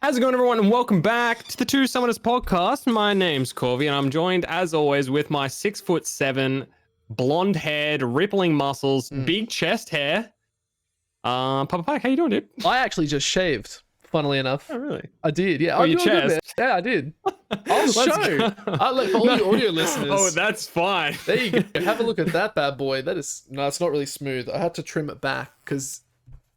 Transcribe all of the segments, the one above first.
How's it going, everyone, and welcome back to the Two Summoners podcast. My name's Corvy, and I'm joined, as always, with my 6'7", blonde-haired, rippling muscles, big chest hair. Papa Pike, how you doing, dude? I actually just shaved, funnily enough. Oh, really? I did, yeah. Oh, I'm your doing good, man. chest? Yeah, I did. I'll show. Look, for all the audio listeners. Oh, that's fine. There you go. Have a look at that bad boy. That is... No, it's not really smooth. I had to trim it back because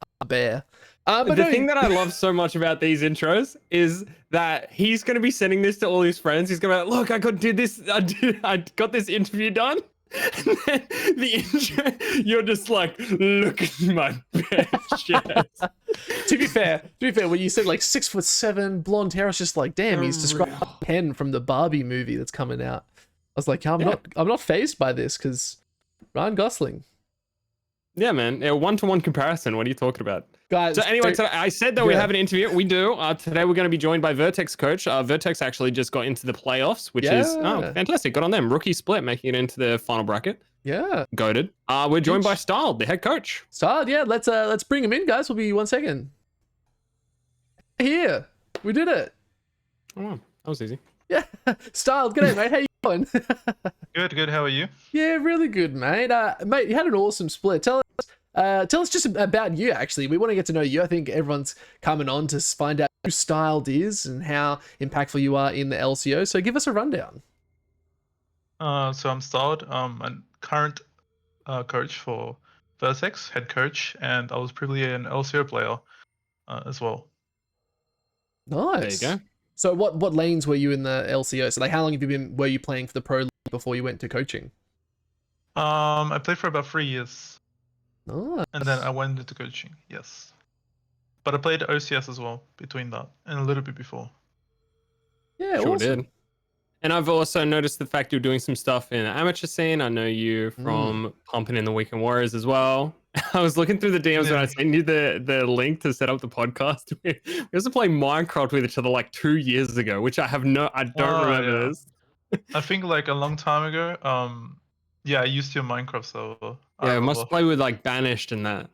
I'm a bear. But the thing that I love so much about these intros is that he's going to be sending this to all his friends. He's going to be like, look, I got this interview done. And then the intro, you're just like, look at my bare chest. To be fair, when you said like 6'7", blonde hair, I was just like, damn, he's described Ken from the Barbie movie that's coming out. I was like, I'm not fazed by this because Ryan Gosling. Yeah, man. A one-to-one comparison. What are you talking about? Guys, so anyway, today, I said that we have an interview. We do. Today we're going to be joined by Vertex coach. Vertex actually just got into the playoffs, which is fantastic. Good on them. Rookie split, making it into the final bracket. Yeah. Goated. We're joined by Styled, the head coach. Styled, yeah. Let's bring him in, guys. We'll be 1 second. Here. We did it. Oh, wow. That was easy. Yeah. Styled, g'day, mate. How you going? Good. How are you? Yeah, really good, mate. Mate, you had an awesome split. Tell us just about you, actually. We want to get to know you. I think everyone's coming on to find out who Styled is and how impactful you are in the LCO. So give us a rundown. So I'm Styled. I'm a current coach for Vertex, head coach, and I was previously an LCO player as well. Nice. There you go. So what lanes were you in the LCO? So like how long were you playing for the pro league before you went to coaching? I played for about 3 years. Nice. And then I went into coaching, yes. But I played OCS as well between that and a little bit before. Yeah, sure awesome. did. And I've also noticed the fact you're doing some stuff in the amateur scene. I know you from pumping in the Weekend Warriors as well. I was looking through the DMs when I sent you the link to set up the podcast. We used to play Minecraft with each other like 2 years ago, which I don't remember this. I think like a long time ago. Yeah, I used your Minecraft server. Yeah, I must play with like Banished and that.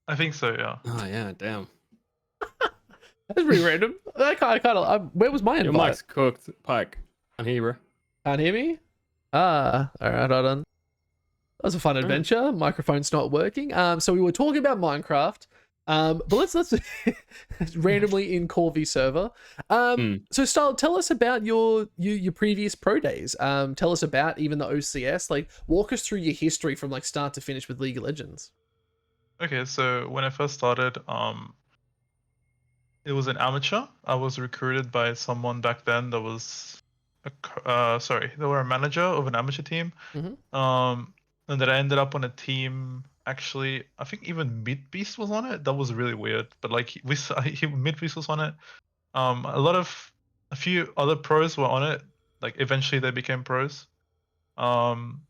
I think so, yeah. Oh yeah, damn. That's pretty random. Where was my invite? Your mic's cooked, Pike. Can't hear you, bro. Can't hear me? All right, hold on. That was a fun adventure. Microphone's not working. So we were talking about Minecraft. But let's randomly in Corvy server. So Style, tell us about your previous pro days. Tell us about even the OCS. Like, walk us through your history from like start to finish with League of Legends. Okay, so when I first started, it was an amateur. I was recruited by someone back then that was they were a manager of an amateur team. And then I ended up on a team. Actually, I think even Midbeast was on it. That was really weird. But like Midbeast was on it. A few other pros were on it. Like eventually they became pros. And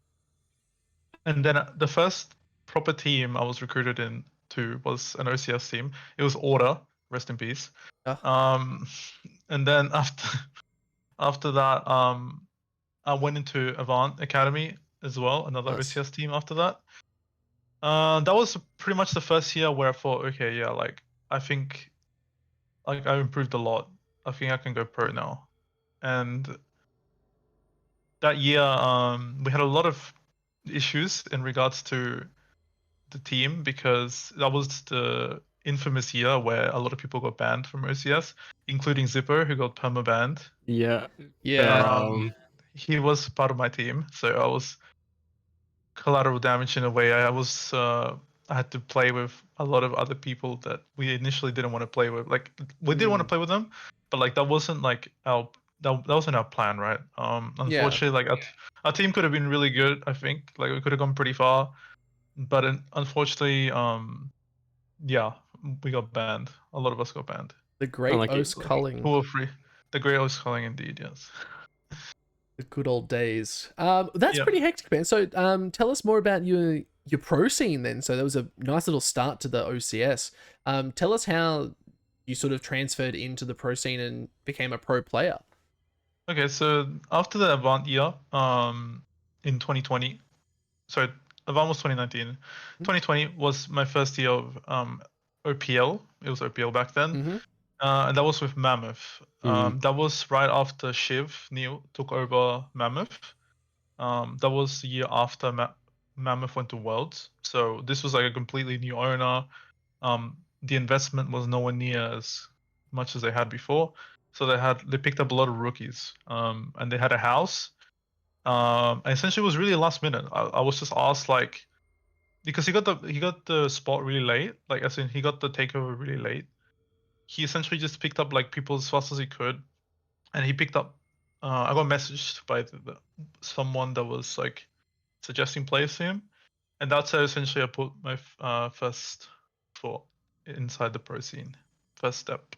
then the first proper team I was recruited into was an OCS team. It was Order, rest in peace. And then after that, I went into Avant Academy as well, another OCS team after that. That was pretty much the first year where I thought, okay, yeah, like I think like I improved a lot. I think I can go pro now. And that year, we had a lot of issues in regards to the team because that was the infamous year where a lot of people got banned from OCS, including Zippo, who got perma-banned. Yeah. He was part of my team, so I was collateral damage in a way. I had to play with a lot of other people that we initially didn't want to play with. Like we did want to play with them, but like that wasn't like that wasn't our plan, right? Unfortunately, like our team could have been really good. I think like we could have gone pretty far, but unfortunately, we got banned. A lot of us got banned. The Great O's Culling. The Great O's Culling, indeed, yes. The good old days. That's pretty hectic, man. So tell us more about your pro scene then. So there was a nice little start to the OCS. Tell us how you sort of transferred into the pro scene and became a pro player. Okay, so after the Avant year, in 2020, sorry, Avant was 2019. 2020 was my first year of OPL. It was OPL back then. And that was with Mammoth. That was right after Shiv Neil took over Mammoth. That was the year after Mammoth went to Worlds. So this was like a completely new owner. The investment was nowhere near as much as they had before. So they picked up a lot of rookies. And they had a house. And essentially it was really last minute. I was just asked like, because he got the spot really late, like as in he got the takeover really late. He essentially just picked up like people as fast as he could, and he picked up. I got messaged by someone that was like suggesting players to him, and that's how essentially I put my first foot inside the pro scene, first step.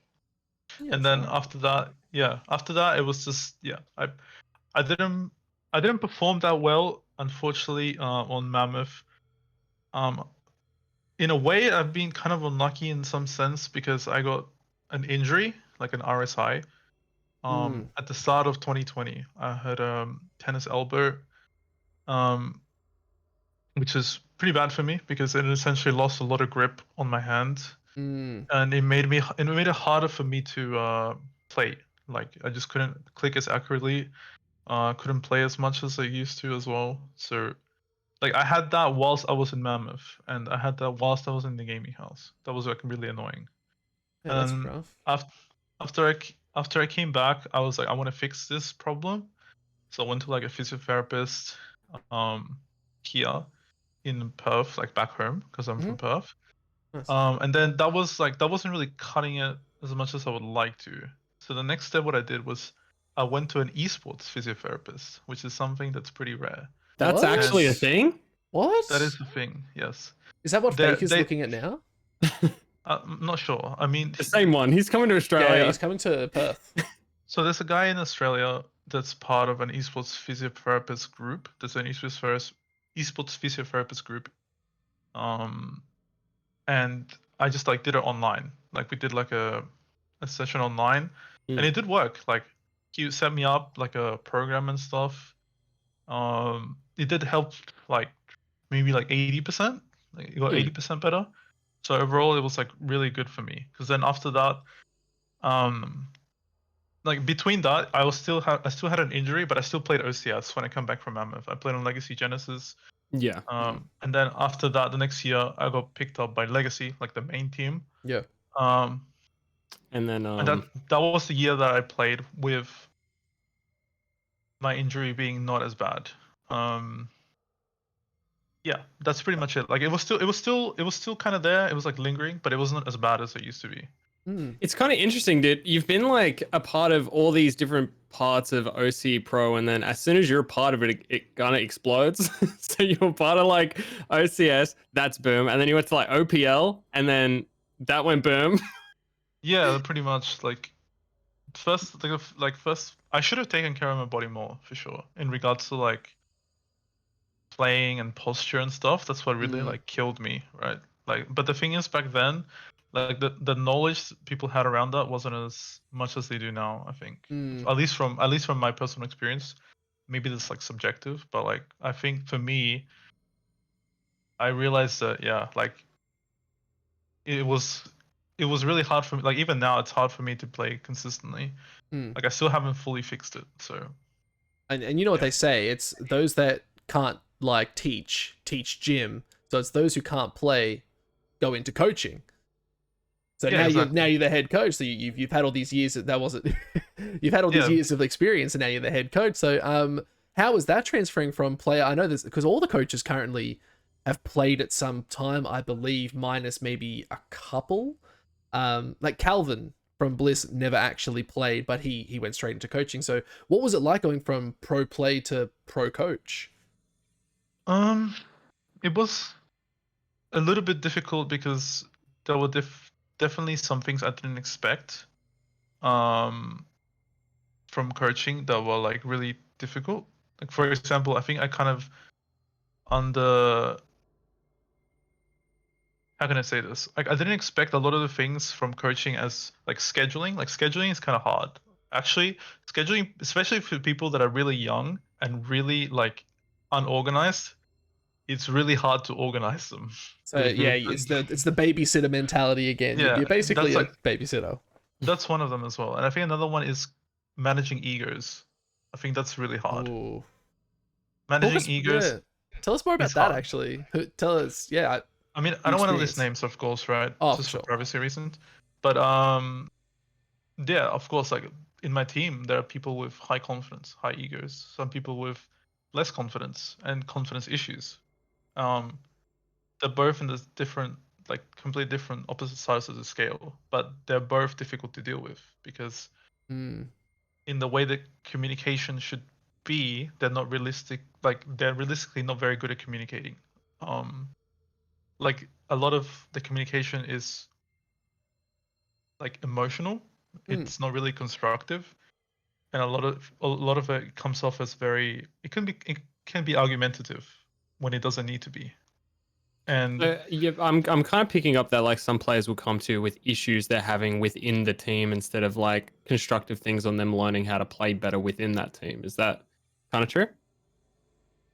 Yeah, And then after that, it was just I didn't perform that well, unfortunately, on Mammoth. In a way, I've been kind of unlucky in some sense because I got an injury, like an RSI, at the start of 2020. I had tennis elbow, um, which is pretty bad for me because it essentially lost a lot of grip on my hand, and it made it harder for me to play. Like I just couldn't click as accurately, couldn't play as much as I used to as well. So like I had that whilst I was in Mammoth, and I had that whilst I was in the gaming house. That was like really annoying. Yeah, that's And rough. after I came back, I was like, I want to fix this problem. So I went to like a physiotherapist, here in Perth, like back home, because I'm from Perth. Nice. And then that wasn't really cutting it as much as I would like to. So the next step, what I did was I went to an esports physiotherapist, which is something that's pretty rare. That's What? actually a thing. What? That is the thing, yes. Is that what Fake is They looking at now? I'm not sure. I mean, The same one. He's coming to Yeah, Australia. he's coming to Perth. so there's a guy in Australia that's part of an esports physiotherapist group. There's an esports physiotherapist group. Um, and I just like did it online. Like we did like a session online, and it did work. Like he set me up like a program and stuff. It did help like maybe like 80%. Like it got 80% better. So overall, it was like really good for me. Because then after that, um, like between that, I still had an injury, but I still played OCS when I come back from Mammoth. I played on Legacy Genesis. Yeah. And then after that, the next year, I got picked up by Legacy, like the main team. Yeah. And then And that was the year that I played with my injury being not as bad. Yeah, that's pretty much it. Like it was still kind of there. It was like lingering, but it wasn't as bad as it used to be. it's kind of interesting, dude. You've been like a part of all these different parts of OC Pro, and then as soon as you're a part of it, it kind of explodes. So you're part of like OCS, that's boom, and then you went to like OPL, and then that went boom. Yeah, pretty much. Like first, I should have taken care of my body more for sure in regards to like playing and posture and stuff. That's what really like killed me, right? Like, but the thing is, back then, like the knowledge people had around that wasn't as much as they do now. I think, at least from my personal experience. Maybe that's like subjective, but like I think for me, I realized that like it was really hard for me. Like even now, it's hard for me to play consistently. Like I still haven't fully fixed it. So, And you know what they say? It's those that can't like teach gym. So it's those who can't play go into coaching. So yeah, now exactly. you're the head coach. So you've had all these years that wasn't you've had all these years of experience, and now you're the head coach. So how is that transferring from player? I know this because all the coaches currently have played at some time, I believe, minus maybe a couple. Like Calvin from Bliss never actually played, but he went straight into coaching. So what was it like going from pro play to pro coach? It was a little bit difficult because there were definitely some things I didn't expect from coaching that were like really difficult. Like for example, I think I kind of under how can I say this? Like I didn't expect a lot of the things from coaching as like scheduling. Like scheduling is kind of hard. Actually, scheduling, especially for people that are really young and really like unorganized, it's really hard to organize them. So yeah, it's the babysitter mentality again. Yeah, You're basically that's a like babysitter. That's one of them as well. And I think another one is managing egos. I think that's really hard. Ooh. Managing egos Yeah. Tell us more about is that, hard. actually. Tell us, yeah. I mean, I don't want to list experience. names, of course, right? Oh, for Just for sure. privacy reasons. But yeah, of course, like in my team, there are people with high confidence, high egos. Some people with less confidence and confidence issues. Um, they're both in the different, like completely different opposite sides of the scale, but they're both difficult to deal with because Mm. in the way that communication should be, they're not realistic. Like they're realistically not very good at communicating. Like a lot of the communication is like emotional. Mm. It's not really constructive, and a lot of it comes off as very. It can be argumentative when it doesn't need to be. And Yeah, I'm kind of picking up that like some players will come to you with issues they're having within the team instead of like constructive things on them learning how to play better within that team. Is that kind of true?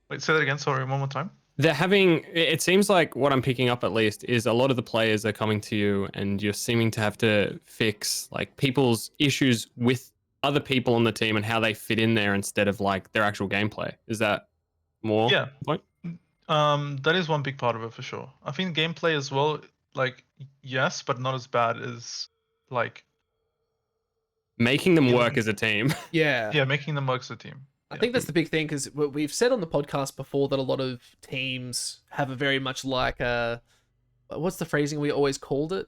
wait, say that again. Sorry, one more time. They're having, it seems like what I'm picking up at least is a lot of the players are coming to you and you're seeming to have to fix like people's issues with other people on the team and how they fit in there instead of like their actual gameplay. Is that more Yeah. point? That is one big part of it for sure. I think gameplay as well, like yes, but not as bad as like Making them work feeling. as a team. Yeah. Yeah, making them work as a team. I Yeah. think that's the big thing because we've said on the podcast before that a lot of teams have a very much like what's the phrasing we always called it?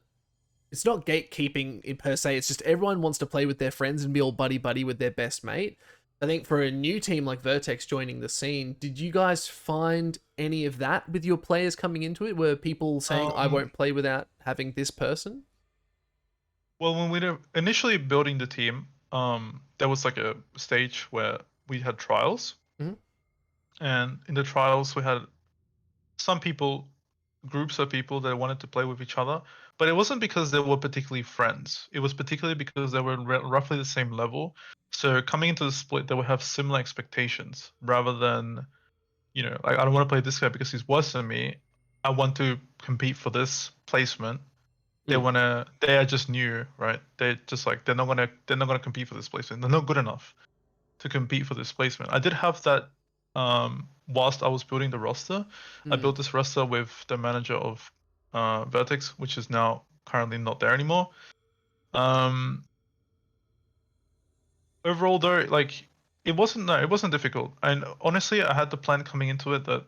It's not gatekeeping in per se. It's just everyone wants to play with their friends and be all buddy buddy with their best mate. I think for a new team like Vertex joining the scene, did you guys find any of that with your players coming into it? Were people saying, "I won't play without having this person"? Well, when we were initially building the team, there was like a stage where we had trials, Mhm. and in the trials we had some people, groups of people that wanted to play with each other, but it wasn't because they were particularly friends. It was particularly because they were roughly the same level. So coming into the split, they would have similar expectations rather than, like I don't want to play this guy because he's worse than me. I want to compete for this placement. They are just new, right? They're just like they're not gonna compete for this placement. They're not good enough to compete for this placement. I did have that whilst I was building the roster. I built this roster with the manager of Vertex, which is now currently not there anymore. Overall though, like it wasn't difficult. And honestly, I had the plan coming into it that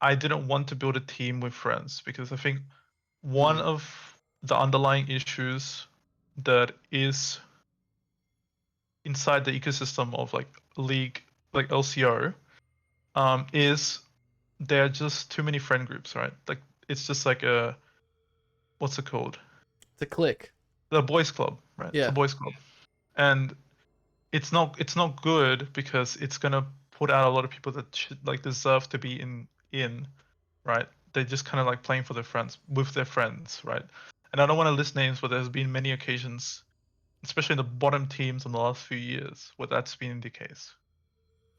I didn't want to build a team with friends because I think one of the underlying issues that is inside the ecosystem of like League, like LCO, is there are just too many friend groups, right? Like it's just like what's it called? To click. The boys club, right? It's a Yeah. boys club, and it's not good because it's gonna put out a lot of people that should like deserve to be in, right? They're just kind of like playing for their friends with their friends, right? And I don't want to list names, but there's been many occasions, especially in the bottom teams in the last few years, where that's been the case,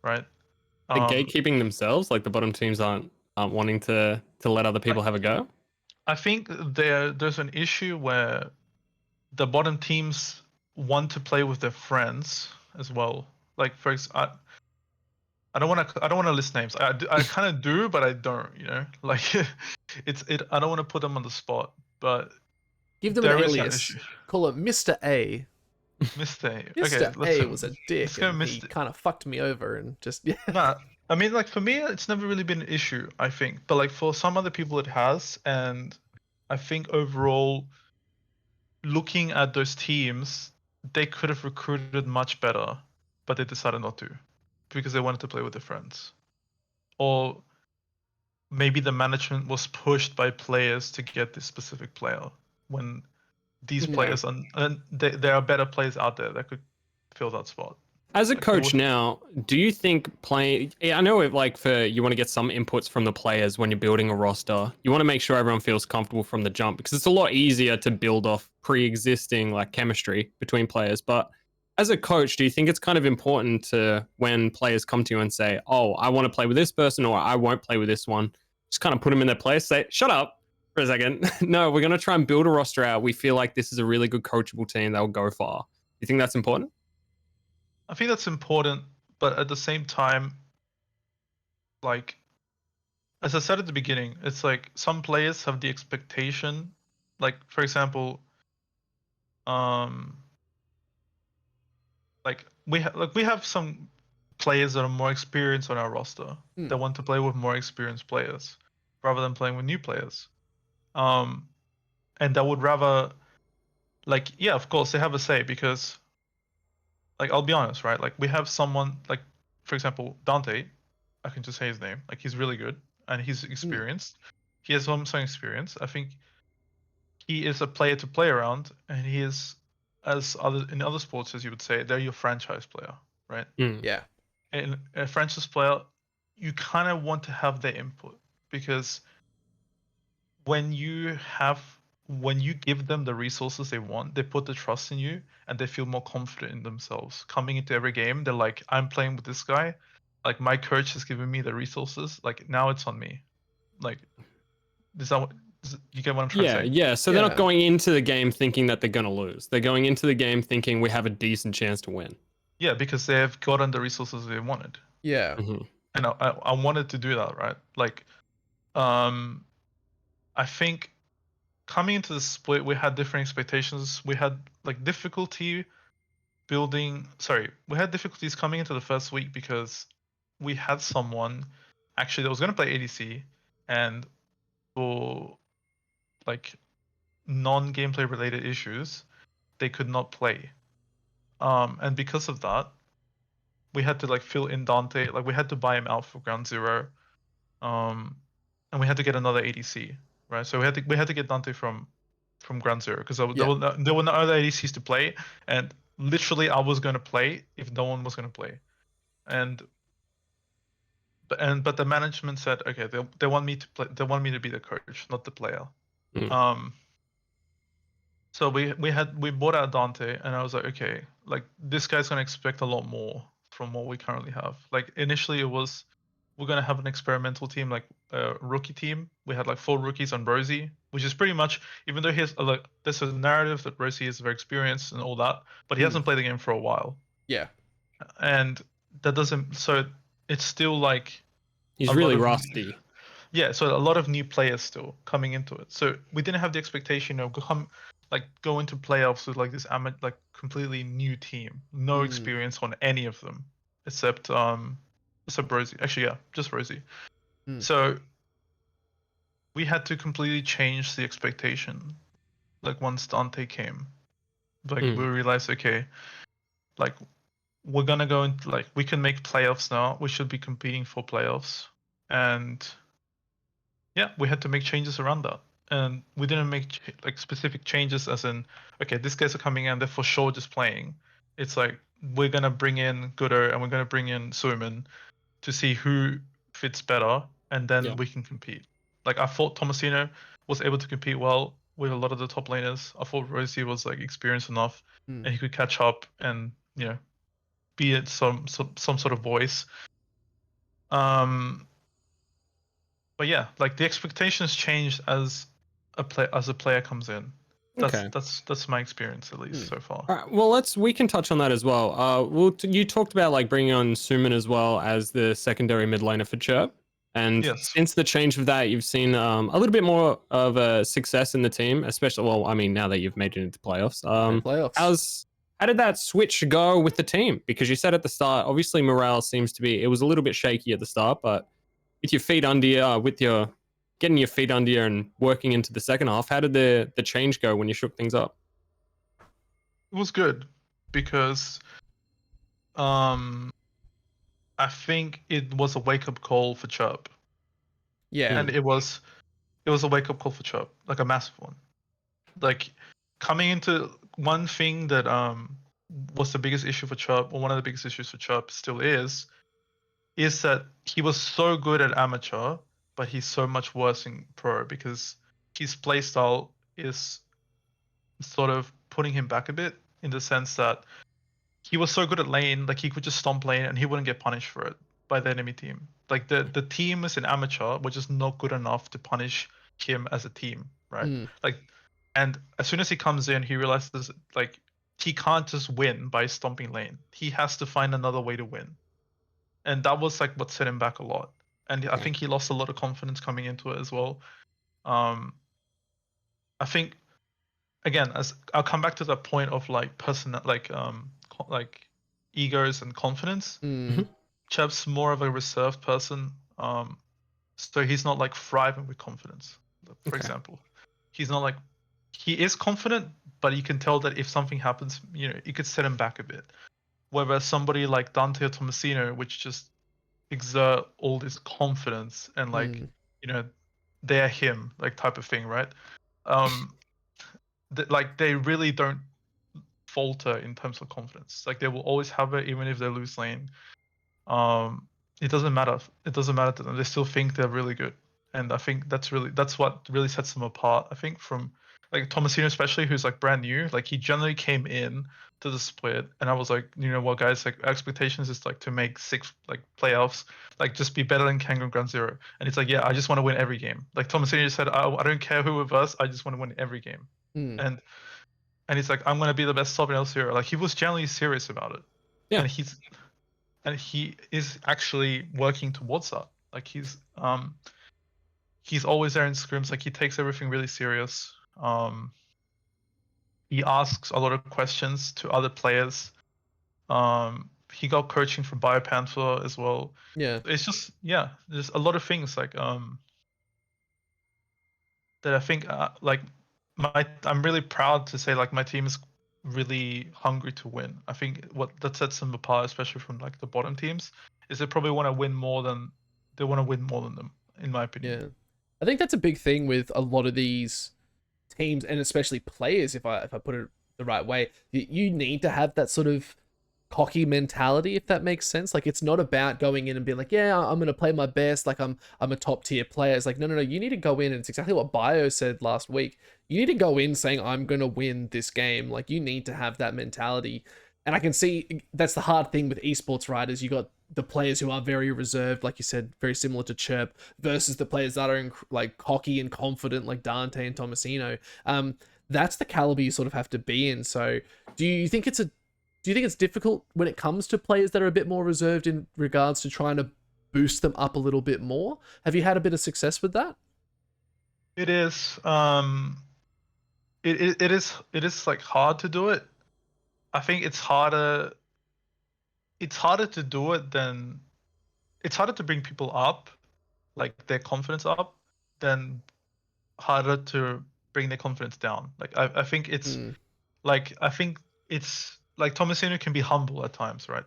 right? The gatekeeping themselves, like the bottom teams aren't wanting to let other people have a go. I think there's an issue where the bottom teams want to play with their friends as well. Like for example, I don't want to list names. I kind of do, but I don't. Like I don't want to put them on the spot, but Give them an there is an alias. issue. Call it Mr. A. Mr. A. Mr. Okay, A was a dick let's go and he Mr. kind of fucked me over and just yeah. Nah, I mean, like for me, it's never really been an issue. I think, but like for some other people, it has, and I think overall, looking at those teams, they could have recruited much better, but they decided not to because they wanted to play with their friends. Or maybe the management was pushed by players to get this specific player when these players and there are better players out there that could fill that spot. As a Like, coach now, do you think playing? I know it like for you want to get some inputs from the players when you're building a roster. You want to make sure everyone feels comfortable from the jump because it's a lot easier to build off pre-existing like chemistry between players. But as a coach, do you think it's kind of important to when players come to you and say, "Oh, I want to play with this person," or "I won't play with this one," just kind of put them in their place, say, "Shut up, for a second. No, we're gonna try and build a roster out. We feel like this is a really good coachable team that will go far. You think that's important? I think that's important, but at the same time, like as I said at the beginning, it's like some players have the expectation, like for example, um, like we have some players that are more experienced on our roster that want to play with more experienced players rather than playing with new players. And that would rather, like, yeah, of course they have a say because, like, I'll be honest, right? Like, we have someone like, for example, Dante. I can just say his name. Like, he's really good and he's experienced. He has some experience. I think he is a player to play around, and he is, as other in other sports, as you would say, they're your franchise player, right? Yeah. And a franchise player, you kind of want to have their input because when you give them the resources they want, they put the trust in you and they feel more confident in themselves. Coming into every game, they're like, I'm playing with this guy. Like, my coach has given me the resources. Like, now it's on me. Like, you get what I'm trying to say? Yeah. So they're not going into the game thinking that they're gonna lose. They're going into the game thinking we have a decent chance to win. Yeah, because they have gotten the resources they wanted. Yeah. And I wanted to do that, right? Like, I think coming into the split, we had different expectations. We had like difficulties coming into the first week because we had someone actually that was going to play ADC, and for like non-gameplay related issues, they could not play. And because of that, we had to like fill in Dante. Like, we had to buy him out for ground zero. And we had to get another ADC, right? So we had to get Dante from ground zero because there were no other ADCs to play, and literally I was going to play if no one was going to play, but the management said, okay, they want me to play, they want me to be the coach, not the player. So we bought out Dante, and I was like, okay, like this guy's gonna expect a lot more from what we currently have. Like initially, it was we're gonna have an experimental team, like a rookie team. We had like 4 rookies on Rosie, which is pretty much, even though there's a narrative that Rosie is very experienced and all that, but he hasn't played the game for a while. Yeah. And that doesn't, so it's still like he's really rusty. Yeah, so a lot of new players still coming into it. So we didn't have the expectation of go into playoffs with like this completely new team, no experience on any of them except Rosie. Actually, yeah, just Rosie. So we had to completely change the expectation. Like once Dante came, like we realized, okay, like we're gonna go into like we can make playoffs now. We should be competing for playoffs, and yeah, we had to make changes around that. And we didn't make like specific changes as in, okay, these guys are coming in, they're for sure just playing. It's like we're gonna bring in Gooder and we're gonna bring in Suiman to see who fits better, and then we can compete. Like I thought Tomasino was able to compete well with a lot of the top laners. I thought Rosie was like experienced enough and he could catch up and be it some sort of voice. But yeah, like the expectations change as a player comes in. That's my experience at least so far. All right, well, we can touch on that as well. You talked about like bringing on Suman as well as the secondary mid laner for Chirp, and since the change of that, you've seen a little bit more of a success in the team, especially. Well, I mean, now that you've made it into playoffs. How did that switch go with the team? Because you said at the start, obviously morale seems to be, it was a little bit shaky at the start, but with your feet under you, getting your feet under you and working into the second half, how did the change go when you shook things up? It was good because I think it was a wake-up call for Chirp. Yeah. And it was a wake-up call for Chirp, like a massive one. Like coming into one thing that was the biggest issue for Chirp, or one of the biggest issues for Chirp still is that he was so good at amateur, but he's so much worse in pro because his playstyle is sort of putting him back a bit in the sense that he was so good at lane, like he could just stomp lane and he wouldn't get punished for it by the enemy team. Like the team is an amateur, which is not good enough to punish him as a team, right? Mm. Like, and as soon as he comes in, he realizes like he can't just win by stomping lane. He has to find another way to win, and that was like what set him back a lot. And I think he lost a lot of confidence coming into it as well. I think again, as I'll come back to that point of like like egos and confidence. Mm. Chub's more of a reserved person, so he's not like thriving with confidence. For example, he's not like he is confident, but you can tell that if something happens, it could set him back a bit. Whereas somebody like Dante or Tomasino, which just exert all this confidence and like Mm. they're him like type of thing, right? Um, like they really don't falter in terms of confidence. Like they will always have it, even if they lose lane. Um, it doesn't matter. It doesn't matter to them. They still think they're really good, and I think that's what really sets them apart. I think from like Tomasino especially, who's like brand new. Like he generally came in to the split, and I was like, you know what, guys, like expectations is like to make 6 like playoffs, like just be better than Kangaroo Ground Zero. And it's like, yeah, I just want to win every game. Like Tomasino said, I don't care who with us, I just want to win every game. Mm. And he's like, I'm gonna be the best top in LCO. Like he was generally serious about it. Yeah. And he is actually working towards that. Like he's always there in scrims. Like he takes everything really serious. He asks a lot of questions to other players. He got coaching from BioPanther as well. Yeah. It's just there's a lot of things like that I think like I'm really proud to say like my team is really hungry to win. I think what that sets them apart, especially from like the bottom teams, is they probably want to win more than them, in my opinion. Yeah. I think that's a big thing with a lot of these teams and especially players, if I put it the right way. You need to have that sort of cocky mentality, if that makes sense. Like it's not about going in and being like, yeah, I'm gonna play my best, like I'm a top tier player. It's like, no, you need to go in, and it's exactly what Bio said last week. You need to go in saying, I'm gonna win this game. Like you need to have that mentality. And I can see that's the hard thing with esports, right? Is you got the players who are very reserved, like you said, very similar to Chirp, versus the players that are like cocky and confident, like Dante and Tomasino. That's the caliber you sort of have to be in. So, do you think it's difficult when it comes to players that are a bit more reserved in regards to trying to boost them up a little bit more? Have you had a bit of success with that? It is it is like hard to do it. I think it's harder to do it than it's harder to bring people up, like their confidence up, than harder to bring their confidence down. Like I think it's Mm. like I think it's like Tomasino can be humble at times, right?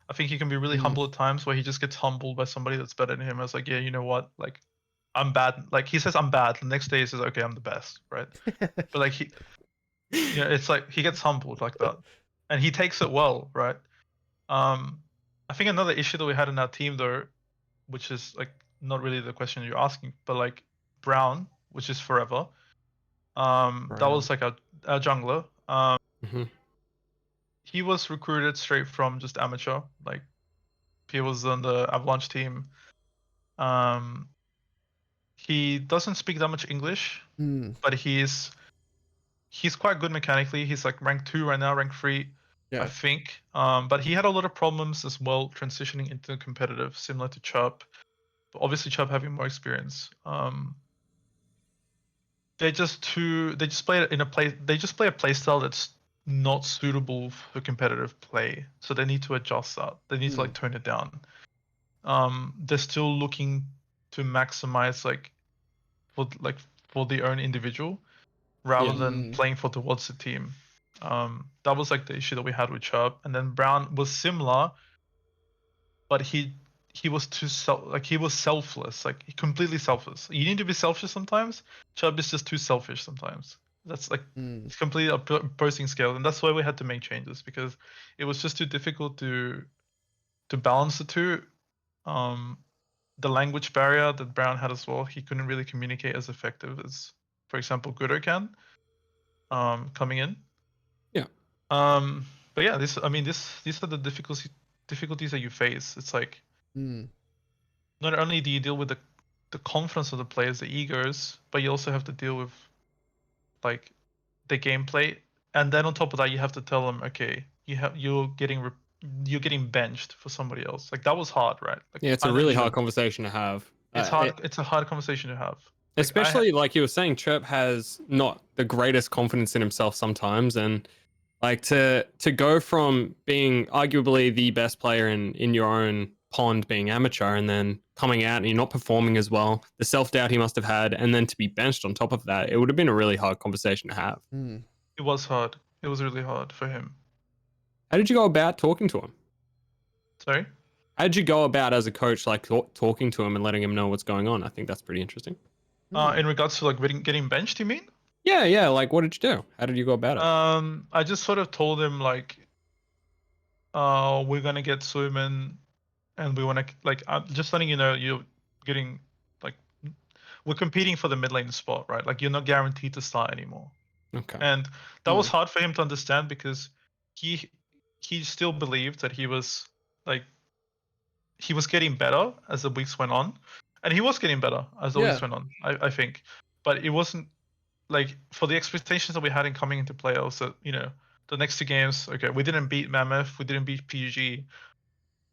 I think he can be really Mm. humble at times where he just gets humbled by somebody that's better than him. I was like, yeah, you know what? Like I'm bad. Like he says I'm bad. The next day he says, okay, I'm the best, right? But like it's like he gets humbled like that, and he takes it well, right? I think another issue that we had in our team though, which is like not really the question you're asking, but like Brown, which is forever. That Brown. was like a jungler. Mhm. He was recruited straight from just amateur. Like he was on the Avalanche team. Um, he doesn't speak that much English, Mm. but he's quite good mechanically. He's like rank 2 right now, rank 3, I Yeah. think. But he had a lot of problems as well transitioning into competitive, similar to Chubb. But obviously Chubb having more experience. They just play a play style that's not suitable for competitive play. So they need to adjust that. They need to Mm. like tone it down. They're still looking to maximize like for their own individual rather Yeah. than Mm. playing for towards the team. That was like the issue that we had with Chubb, and then Brown was similar, but he was he was selfless, like completely selfless. You need to be selfish sometimes. Chubb is just too selfish sometimes. That's like Mm. it's completely opposing scale, and that's why we had to make changes because it was just too difficult to balance the two. Um, the language barrier that Brown had as well, he couldn't really communicate as effective as, for example, Gooder can. Coming in. Yeah. But yeah, these are the difficulties that you face. It's like Mm. not only do you deal with the confidence of the players, the egos, but you also have to deal with like the gameplay, and then on top of that, you have to tell them, okay, you're getting benched for somebody else. Like that was hard, right? Like, Yeah, it's a really hard conversation to have. It's hard. It's a hard conversation to have. Like, especially like you were saying, Chirp has not the greatest confidence in himself sometimes, and like to go from being arguably the best player in your own pond, being amateur, and then coming out and you're not performing as well, the self-doubt he must have had, and then to be benched on top of that, it would have been a really hard conversation to have. It was hard. It was really hard for him. How did you go about talking to him? Sorry? How did you go about as a coach, like talking to him and letting him know what's going on? I think that's pretty interesting. In regards to like getting benched, you mean? Yeah. Like, what did you do? How did you go about it? I just sort of told him like, we're gonna get Suiman, and we want to like, I'm just letting you know you're getting like, we're competing for the mid lane spot, right? Like you're not guaranteed to start anymore. Okay. And that was hard for him to understand because he still believed that he was getting better as the weeks went on, and he was getting better as the weeks went on. I think, but it wasn't like for the expectations that we had in coming into playoffs. That the next 2 games, okay, we didn't beat Mammoth, we didn't beat PG,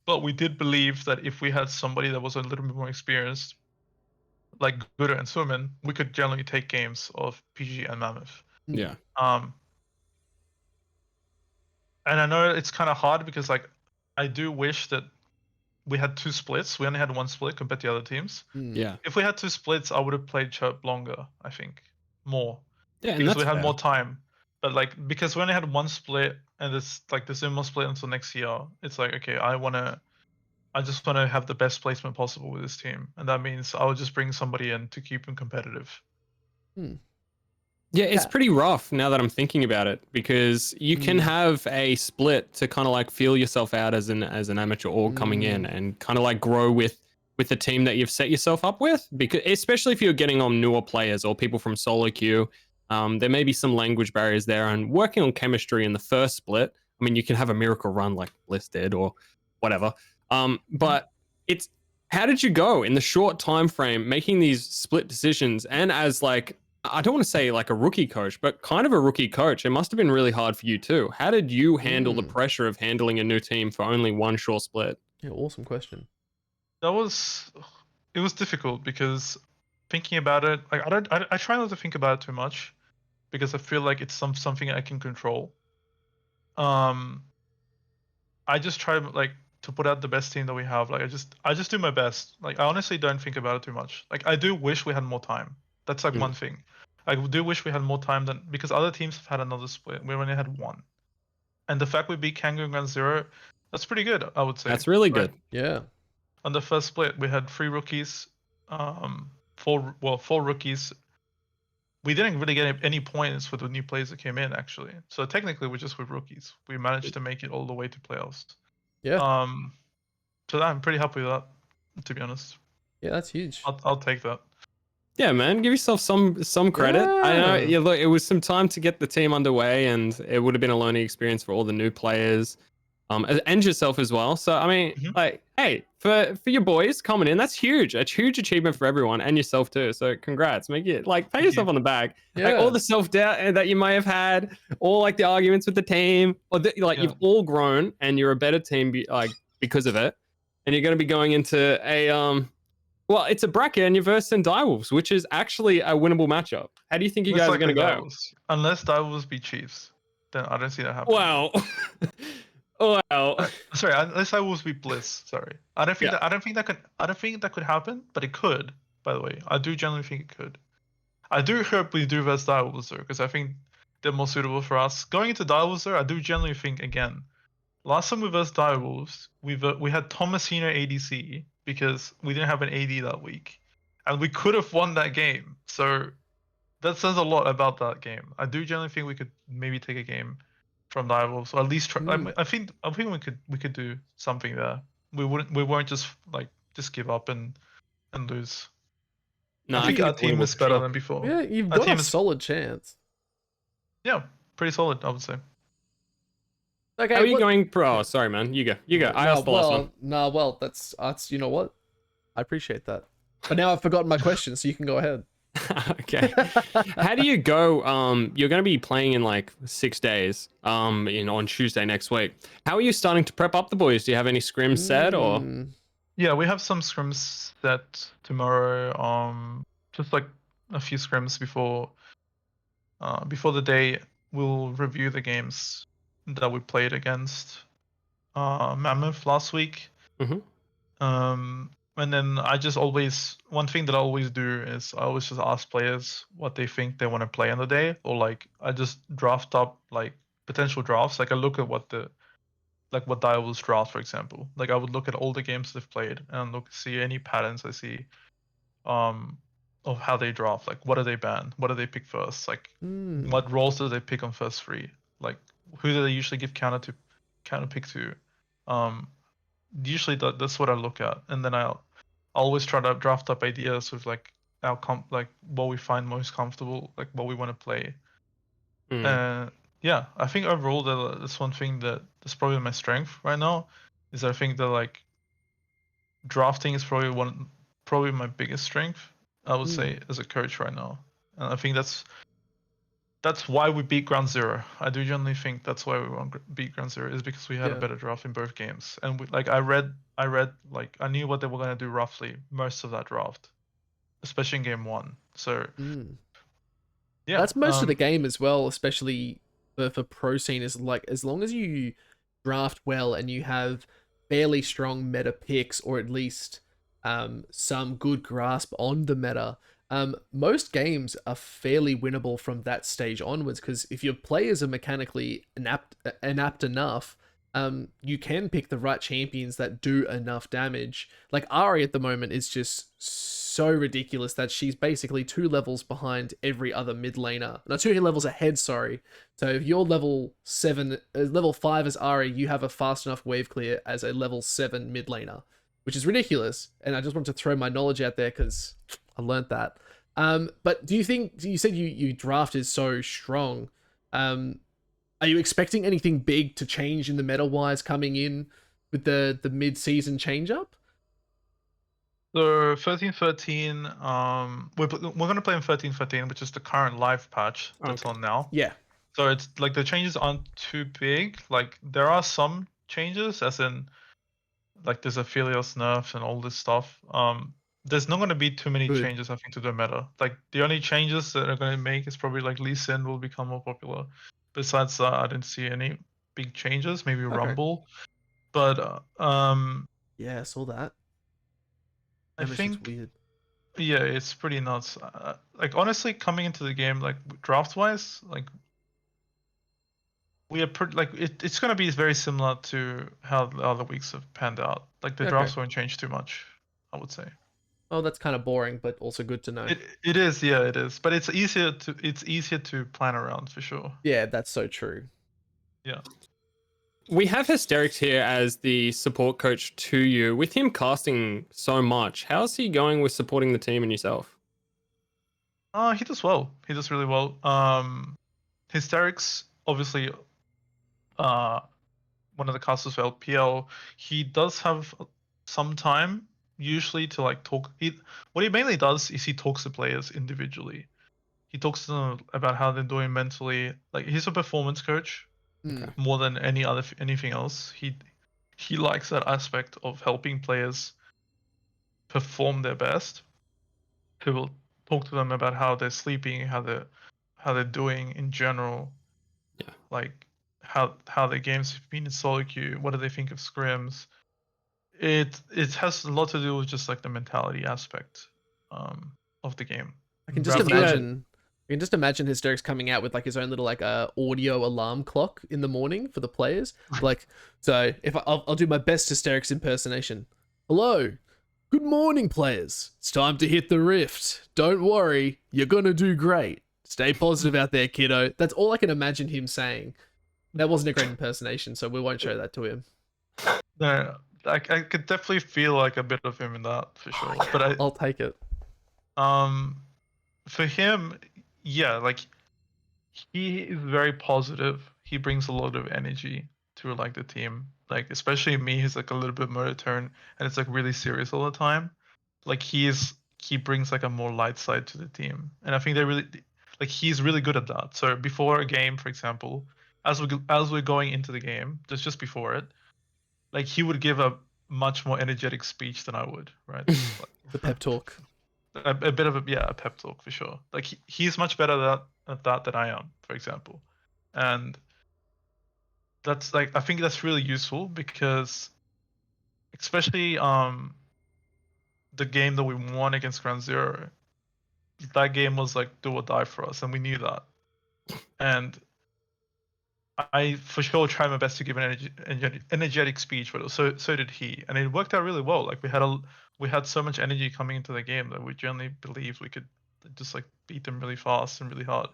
but we did believe that if we had somebody that was a little bit more experienced, like Guda and Suman, we could generally take games of PG and Mammoth. Yeah. And I know it's kind of hard because like I do wish that we had 2 splits. We only had 1 split compared to other teams. Yeah. If we had 2 splits, I would have played Chirp longer, I think. More. Yeah, because we had more time. But like because we only had 1 split and there's no more split until next year, it's like, okay, I just wanna have the best placement possible with this team. And that means I'll just bring somebody in to keep them competitive. Yeah, it's pretty rough now that I'm thinking about it, because you can have a split to kind of like feel yourself out as an amateur org coming in and kind of like grow with the team that you've set yourself up with, because especially if you're getting on newer players or people from solo queue, there may be some language barriers there, and working on chemistry in the first split. I mean, you can have a miracle run like Bliss did or whatever, but it's how did you go in the short time frame making these split decisions, and as like, I don't want to say like a rookie coach, but kind of a rookie coach, it must have been really hard for you too. How did you handle the pressure of handling a new team for only 1 short split? Yeah, awesome question. It was difficult because thinking about it, like I try not to think about it too much because I feel like it's something I can control. I just try like to put out the best team that we have. Like I just do my best. Like I honestly don't think about it too much. Like I do wish we had more time. That's like one thing. I do wish we had more time because other teams have had another split. We only had 1. And the fact we beat Kangoo in Ground 0, that's pretty good, I would say. That's really good. Yeah. On the first split, we had 3 rookies, 4 rookies. We didn't really get any points with the new players that came in, actually. So technically, we're just with rookies. We managed to make it all the way to playoffs. Yeah. So I'm pretty happy with that, to be honest. Yeah, that's huge. I'll take that. Yeah, man, give yourself some credit. Yeah. I know, yeah, look, it was some time to get the team underway, and it would have been a learning experience for all the new players, and yourself as well. So I mean, like, hey, for your boys coming in, that's huge. A huge achievement for everyone, and yourself too. So congrats, make it like pat yourself on the back. Yeah. Like all the self doubt that you may have had, all like the arguments with the team, or you've all grown, and you're a better team because of it, and you're going to be going into a well, it's a bracket and you're versing Direwolves, which is actually a winnable matchup. How do you think you guys are going to go? Unless Direwolves beat Chiefs, then I don't see that happening. Wow. Wow. Sorry, unless Direwolves beat Bliss. Sorry, I don't think that could happen, but it could. By the way, I do generally think it could. I do hope we do verse Direwolves though, because I think they're more suitable for us. Going into Direwolves though, I do generally think again. Last time we versed Direwolves, we had Thomasino ADC because we didn't have an AD that week, and we could have won that game. So that says a lot about that game. I do generally think we could maybe take a game from Direwolves, or at least try. I think we could do something there. We won't just give up and lose. No, I think our team is better than before. Yeah, you've got a solid chance. Yeah, pretty solid, I would say. Okay, how are you going pro? Oh, sorry, man. You go. I asked the last one. No, well, that's you know what? I appreciate that. But now I've forgotten my question, so you can go ahead. Okay. How do you go? You're going to be playing in like 6 days. On Tuesday next week. How are you starting to prep up the boys? Do you have any scrims set or? Yeah, we have some scrims set tomorrow. Just like a few scrims before the day. We'll review the games that we played against Mammoth last week. And then I just always, one thing that I always do is I always just ask players what they think they want to play on the day, or like I just draft up like potential drafts. Like I look at what Dial's draft, for example. Like I would look at all the games they've played and see any patterns I see of how they draft. Like what do they ban? What do they pick first? Like what roles do they pick on first three? Like who do they usually give counter pick to? Usually that's what I look at, and then I'll always try to draft up ideas with like like what we find most comfortable, like what we want to play. Yeah, I think overall that's one thing that's probably my strength right now, is I think that like drafting is probably my biggest strength, I would say, as a coach right now. And I think that's why we beat Ground Zero. I do generally think that's why we beat Ground Zero, is because we had a better draft in both games. And I read like I knew what they were gonna do roughly most of that draft, especially in game one. So yeah, that's most of the game as well, especially for pro scene. Is like as long as you draft well and you have fairly strong meta picks, or at least some good grasp on the meta. Most games are fairly winnable from that stage onwards, because if your players are mechanically inept enough, you can pick the right champions that do enough damage. Like Ari at the moment is just so ridiculous that she's basically 2 levels behind every other mid laner. No, 2 levels ahead, sorry. So if you're level 5 as Ari, you have a fast enough wave clear as a level 7 mid laner, which is ridiculous. And I just want to throw my knowledge out there because I learned that. But do you think, you said you draft is so strong. Are you expecting anything big to change in the meta wise coming in with the mid-season change up? So 13-13, we're gonna play in 13-13, which is the current live patch that's on now. Yeah. So it's like the changes aren't too big. Like there are some changes, as in like there's Aphelios nerfs and all this stuff. There's not gonna be too many changes, I think, to the meta. Like the only changes that are gonna make is probably like Lee Sin will become more popular. Besides that, I didn't see any big changes. Maybe Rumble, but yeah, I saw that. I think weird. Yeah, it's pretty nuts. Like honestly, coming into the game, like draft wise, like we are pretty like it's gonna be very similar to how the other weeks have panned out. Like the drafts won't change too much, I would say. Oh, that's kind of boring, but also good to know. It is, yeah, it is. But it's easier to plan around for sure. Yeah, that's so true. Yeah. We have Hysterics here as the support coach to you. With him casting so much, how's he going with supporting the team and yourself? He does well. He does really well. Hysterics, obviously, one of the casters for LPL. He does have some time usually to like talk. What he mainly does is he talks to players individually. He talks to them about how they're doing mentally. Like he's a performance coach more than anything else. He likes that aspect of helping players perform their best. He will talk to them about how they're sleeping, how they're doing in general. Yeah. Like how their games have been in solo queue. What do they think of scrims? It has a lot to do with just like the mentality aspect of the game. I can just imagine. You can just imagine Hysterics coming out with like his own little like audio alarm clock in the morning for the players. Like, so if I'll do my best Hysterics impersonation. Hello, good morning, players. It's time to hit the rift. Don't worry, you're gonna do great. Stay positive out there, kiddo. That's all I can imagine him saying. That wasn't a great impersonation, so we won't show that to him. No, I could definitely feel like a bit of him in that for sure. But I'll take it. For him, yeah, like he is very positive. He brings a lot of energy to like the team. Like especially me, he's like a little bit monotone and it's like really serious all the time. Like he's he brings like a more light side to the team, and I think they really like he's really good at that. So before a game, for example, as we're going into the game, just before it, like he would give a much more energetic speech than I would, right? The pep talk. A bit of a pep talk for sure. Like he's much better at that than I am, for example, and that's like I think that's really useful because especially the game that we won against Ground Zero, that game was like do or die for us, and we knew that. And I for sure tried my best to give an energetic speech, but so did he, and it worked out really well. Like we had so much energy coming into the game that we generally believed we could just like beat them really fast and really hard.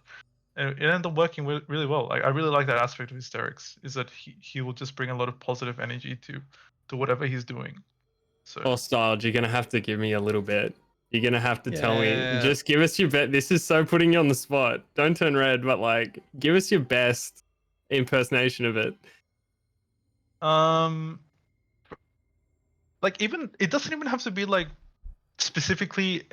And it ended up working really well. Like I really like that aspect of hysterics, is that he will just bring a lot of positive energy to whatever he's doing. So Hostile, you're gonna have to give me a little bit. You're gonna have to tell me. Yeah. Just give us your best. This is so putting you on the spot. Don't turn red, but like, give us your best impersonation of it. like even it doesn't even have to be like specifically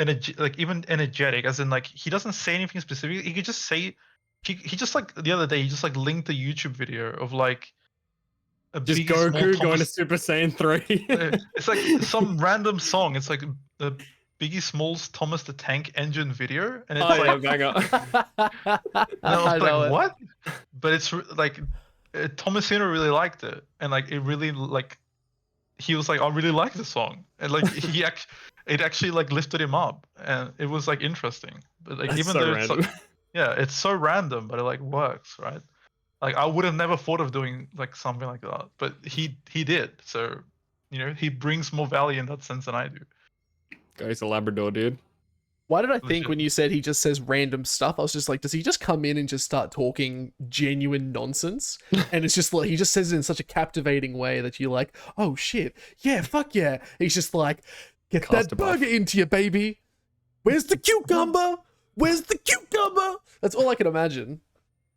even energetic, as in like he doesn't say anything specific. He could just say he just like the other day he just like linked a YouTube video of like a Just Biggie Small Goku going to Thomas. Super Saiyan 3. It's like some random song. It's like the Biggie Smalls Thomas the Tank Engine video, and it's like banger. and I was like, what? But it's like Thomasino really liked it, and like it really like he was like, I really like the song, and like it actually like lifted him up, and it was like interesting. But like That's even so though random. it's so random, but it like works, right? Like I would have never thought of doing like something like that, but he did. So he brings more value in that sense than I do. Goes to Labrador, dude. Why did I think when you said he just says random stuff, I was just like, does he just come in and just start talking genuine nonsense? And it's just like, he just says it in such a captivating way that you're like, oh shit, yeah, fuck yeah. He's just like, get that burger into you, baby. Where's the cucumber? Where's the cucumber? That's all I can imagine.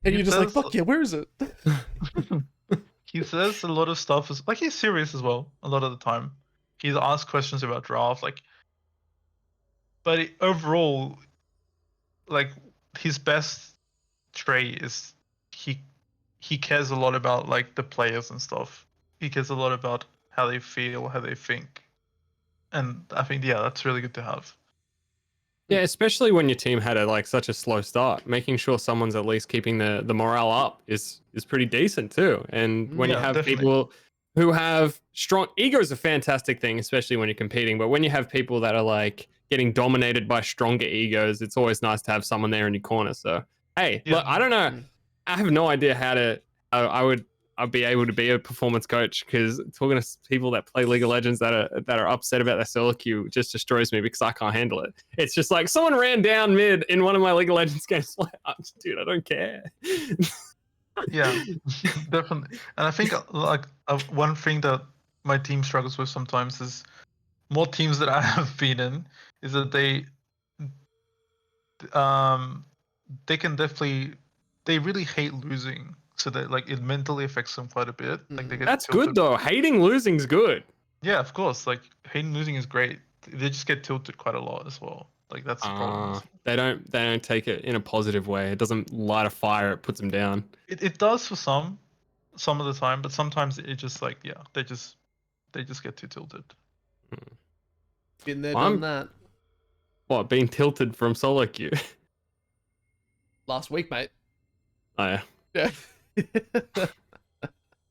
And you're just like, fuck yeah, where is it? He says a lot of stuff, like he's serious as well, a lot of the time. He's asked questions about draft, like, but overall, like his best trait is he cares a lot about like the players and stuff. He cares a lot about how they feel, how they think, and I think that's really good to have. Yeah, especially when your team had such a slow start, making sure someone's at least keeping the morale up is pretty decent too. And when you have people who have strong ego is a fantastic thing, especially when you're competing. But when you have people that are like getting dominated by stronger egos, it's always nice to have someone there in your corner. So hey, look, I don't know, I have no idea how to. I'd be able to be a performance coach, because talking to people that play League of Legends that are upset about their solo queue just destroys me, because I can't handle it. It's just like someone ran down mid in one of my League of Legends games. Like, dude, I don't care. Yeah, definitely. And I think like one thing that my team struggles with sometimes is more teams that I have been in is that they can definitely they really hate losing. So that like it mentally affects them quite a bit. Like they get That's tilted. good though. Hating losing's good. Yeah, of course. Like hating losing is great. They just get tilted quite a lot as well. Like that's the problem. They don't take it in a positive way. It doesn't light a fire. It puts them down. It does for some of the time, but sometimes it just like they just get too tilted. Been there, done that. What, being tilted from solo queue? Last week, mate. Oh yeah. Yeah. I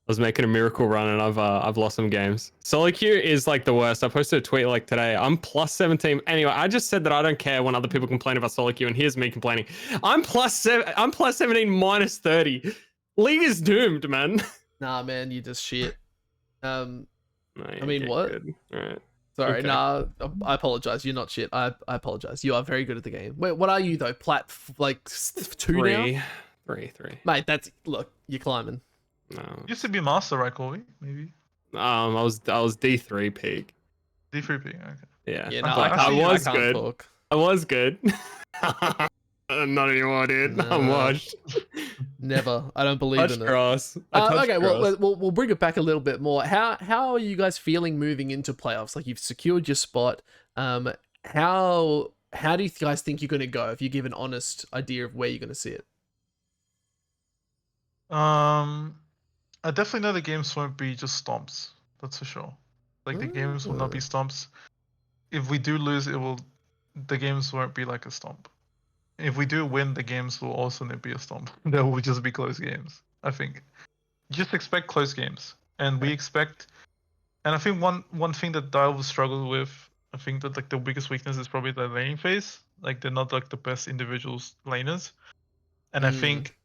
was making a miracle run and I've lost some games. Solo queue is like the worst. I posted a tweet like today. I'm plus 17. Anyway, I just said that I don't care when other people complain about solo queue, and here's me complaining. I'm plus 17 minus 30. League is doomed, man. Nah, man, you just shit. No, I mean, what? Good. All right. Sorry, Okay. nah, I apologize. You're not shit. I apologize. You are very good at the game. Wait, what are you though? Plat 2 now? Three. Mate, look, you're climbing. No. Used to be master, right, Corvy? Maybe. I was D3 peak. D3 peak. Okay. Yeah. Yeah, no, I was can't good. talk. I was good. Not anymore, dude. No. I'm washed. Never. I don't believe in it. Grass. Okay, well, we'll bring it back a little bit more. How are you guys feeling moving into playoffs? Like, you've secured your spot. how do you guys think you're going to go if you give an honest idea of where you're going to see it? I definitely know the games won't be just stomps. That's for sure. Like the games will not be stomps. If we do lose, the games won't be like a stomp. If we do win, the games will also not be a stomp. There will just be close games. I think. Just expect close games, and we expect. And I think one thing that Dial will struggle with, I think that like the biggest weakness is probably the laning phase. Like they're not like the best individuals laners, and I think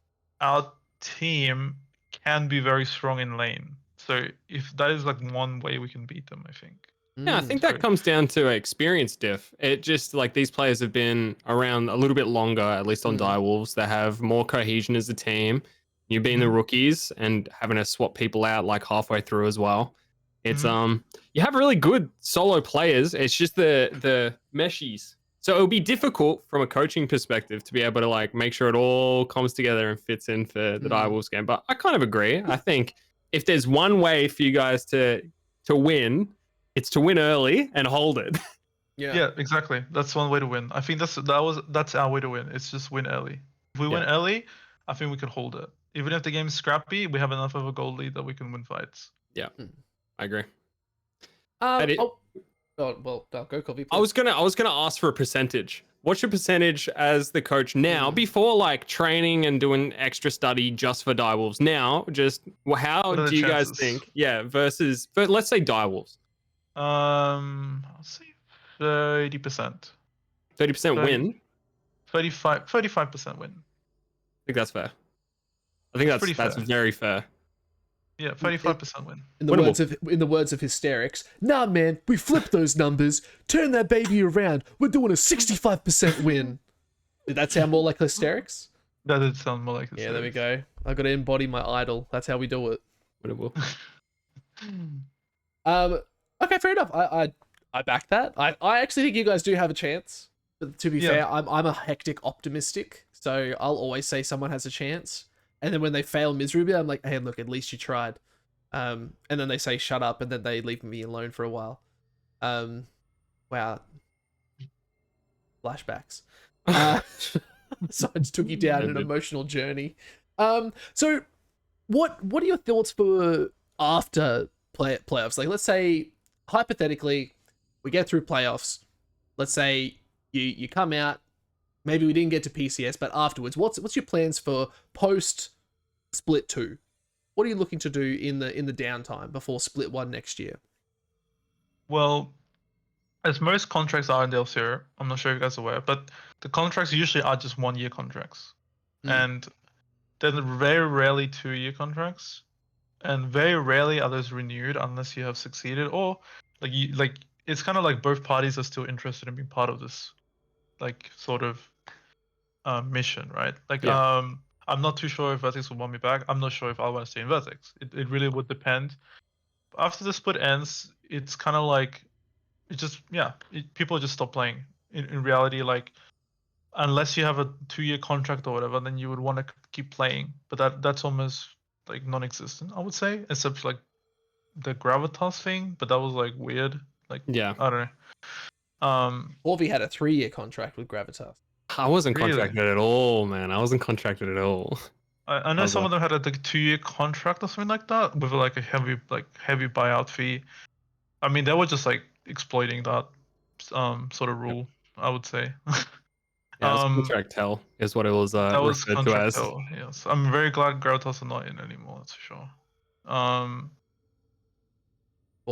our team can be very strong in lane. So if that is like one way we can beat them, I think. Yeah, I think that comes down to experience diff. It just like these players have been around a little bit longer, at least on Direwolves. They have more cohesion as a team. You being the rookies and having to swap people out like halfway through as well. It's you have really good solo players. It's just the meshies. So it'll be difficult from a coaching perspective to be able to like make sure it all comes together and fits in for the Direwolves game. But I kind of agree. I think if there's one way for you guys to win, it's to win early and hold it. Yeah, exactly. That's one way to win. I think that's our way to win. It's just win early. If we win early, I think we can hold it. Even if the game's scrappy, we have enough of a goal lead that we can win fights. Yeah, I agree. Well, go Corvy. I was gonna ask for a percentage. What's your percentage as the coach now, before like training and doing extra study just for Direwolves? Now, just how do you guys think? Yeah, versus let's say Direwolves. I'll say 30%. 30% win. 35% win. I think that's fair. I think that's very fair. Yeah, 35% win. In the words of Hysterics, nah man, we flip those numbers, turn that baby around. We're doing a 65% win. Did that sound more like Hysterics? That did sound more like Hysterics. Yeah, there we go. I got to embody my idol. That's how we do it. Okay, fair enough. I back that. I actually think you guys do have a chance. But to be fair, I'm a hectic optimistic, so I'll always say someone has a chance. And then when they fail miserably, I'm like, hey, look, at least you tried. And then they say shut up, and then they leave me alone for a while. Wow. Flashbacks. So I just took you down an emotional journey. So what are your thoughts for after playoffs? Like, let's say hypothetically we get through playoffs. Let's say you come out. Maybe we didn't get to PCS, but afterwards, what's your plans for post Split 2? What are you looking to do in the downtime before Split 1 next year? Well, as most contracts are in the LCO, I'm not sure if you guys are aware, but the contracts usually are just 1-year contracts, and they're very rarely 2-year contracts, and very rarely are those renewed unless you have succeeded, or like it's kind of like both parties are still interested in being part of this, like sort of mission, right? Like I'm not too sure if Vertex will want me back. I'm not sure if I want to stay in Vertex. It really would depend. After the split ends, it's kind of like people just stop playing. In reality, like unless you have a 2-year contract or whatever, then you would want to keep playing. But that's almost like non-existent, I would say, except for, like the Gravitas thing. But that was like weird. Like I don't know. Corvy had a 3-year contract with Gravitas. I wasn't contracted at all, man. I wasn't contracted at all. I know some of them had like a 2-year contract or something like that with like a heavy buyout fee. I mean, they were just like exploiting that sort of rule, I would say. Yeah, contract hell is what it was that was referred contract to as. hell, yes. I'm very glad Gravitas are not in anymore, that's for sure. I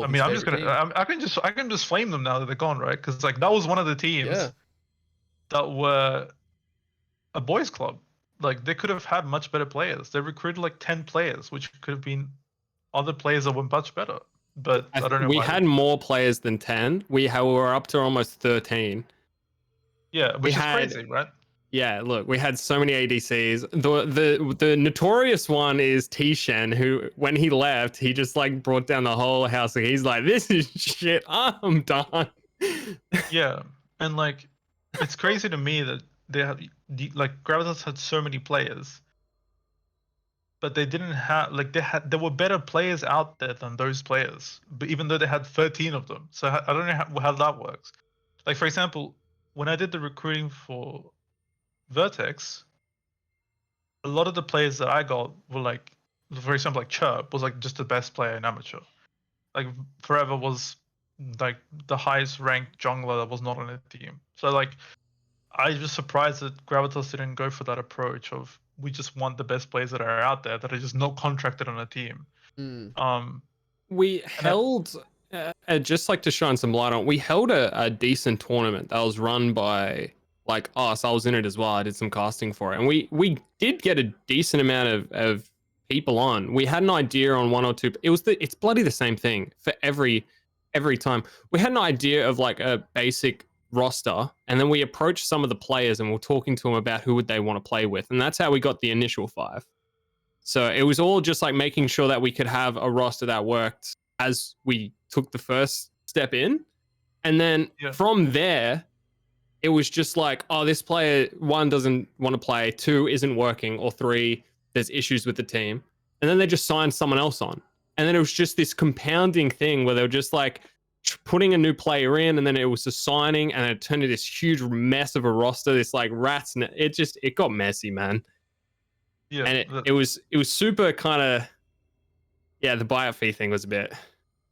mean, I can just flame them now that they're gone, right? Because like that was one of the teams that were a boys club. Like they could have had much better players. They recruited like 10 players, which could have been other players that were much better. But I don't know. We had more players than 10. We were up to almost 13. Yeah, which is crazy, right? Yeah, look, we had so many ADCs. The notorious one is T-Shen, who when he left, he just like brought down the whole house. Like, he's like, this is shit. I'm done. Yeah, and like it's crazy to me that they have like Gravitas had so many players, but they didn't have like there were better players out there than those players. But even though they had 13 of them, so I don't know how that works. Like for example, when I did the recruiting for Vertex, a lot of the players that I got were like, for example, like Chirp was like just the best player in amateur. Like Forever was like the highest ranked jungler that was not on a team. So like I was just surprised that Gravitas didn't go for that approach of we just want the best players that are out there that are just not contracted on a team. We held, just like to shine some light on, we held a decent tournament that was run by like us. I was in it as well. I did some casting for it, and we did get a decent amount of people on. We had an idea on one or two. It's bloody the same thing for every time. We had an idea of like a basic roster, and then we approached some of the players and we're talking to them about who would they want to play with, and that's how we got the initial 5. So it was all just like making sure that we could have a roster that worked as we took the first step in. And then from there, it was just like, oh, this player 1 doesn't want to play, 2 isn't working, or 3, there's issues with the team. And then they just signed someone else on. And then it was just this compounding thing where they were just like putting a new player in, and then it was a signing, and it turned into this huge mess of a roster, this like rats. And it got messy, man. Yeah, and it was super kind of, yeah, the buyout fee thing was a bit.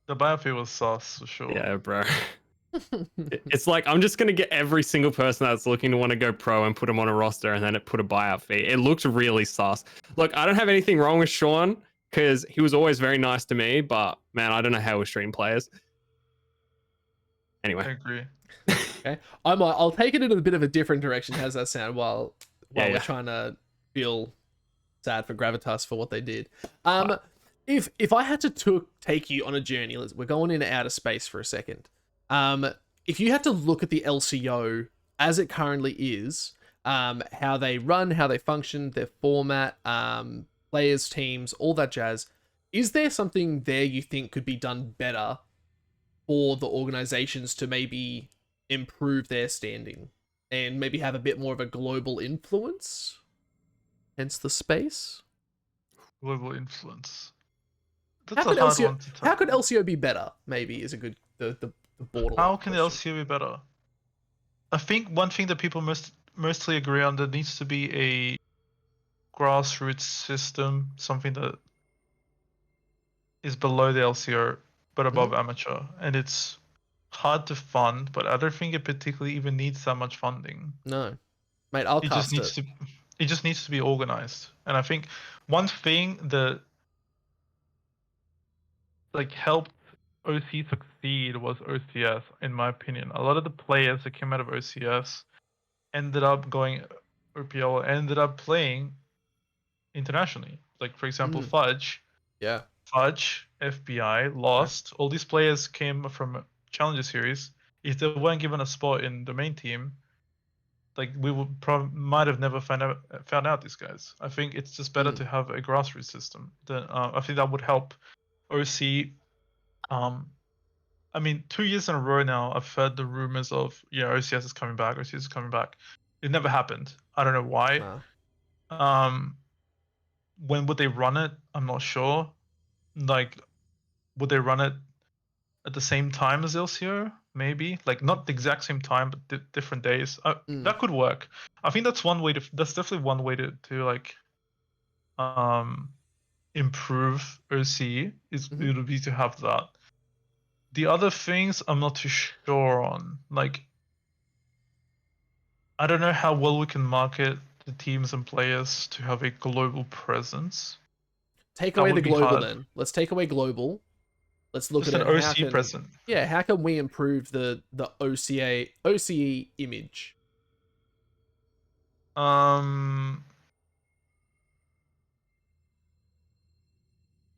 The buyout fee was sauce for sure. Yeah, bro. It's like I'm just gonna get every single person that's looking to want to go pro and put them on a roster, and then it put a buyout fee. It looked really sus. Look, I don't have anything wrong with Sean because he was always very nice to me, but man, I don't know how we stream players. Anyway, I agree. Okay, I'll take it in a bit of a different direction. How's that sound? While we're trying to feel sad for Gravitas for what they did. If I had to take you on a journey, we're going into outer space for a second. If you had to look at the LCO as it currently is, how they run, how they function, their format, players, teams, all that jazz, is there something there you think could be done better for the organizations to maybe improve their standing and maybe have a bit more of a global influence? Hence the space. Global influence. How could LCO be better? Maybe is a good the borderline. How can the LCO be better? I think one thing that people mostly agree on, there needs to be a grassroots system, something that is below the LCO but above amateur, and it's hard to fund. But I don't think it particularly even needs that much funding. No, mate, I'll cast it. It just needs to be organized. And I think one thing that like helped OC succeed was OCS, in my opinion. A lot of the players that came out of OCS ended up going OPL, ended up playing internationally. Like for example, Fudge. Yeah. Fudge, FBI, Lost. All these players came from Challenger Series. If they weren't given a spot in the main team, like we would might have never found out these guys. I think it's just better to have a grassroots system. I think that would help OC. I mean, 2 years in a row now, I've heard the rumors of OCS is coming back. OCS is coming back. It never happened. I don't know why. Wow. When would they run it? I'm not sure. Like, would they run it at the same time as LCO? Maybe, like not the exact same time, but different days. That could work. I think that's one way to. That's definitely one way to like, improve OC. It would be to have that. The other things I'm not too sure on. Like, I don't know how well we can market the teams and players to have a global presence. Take away the global then. Let's take away global. Let's look just at an OC present. Yeah, how can we improve the OCE image?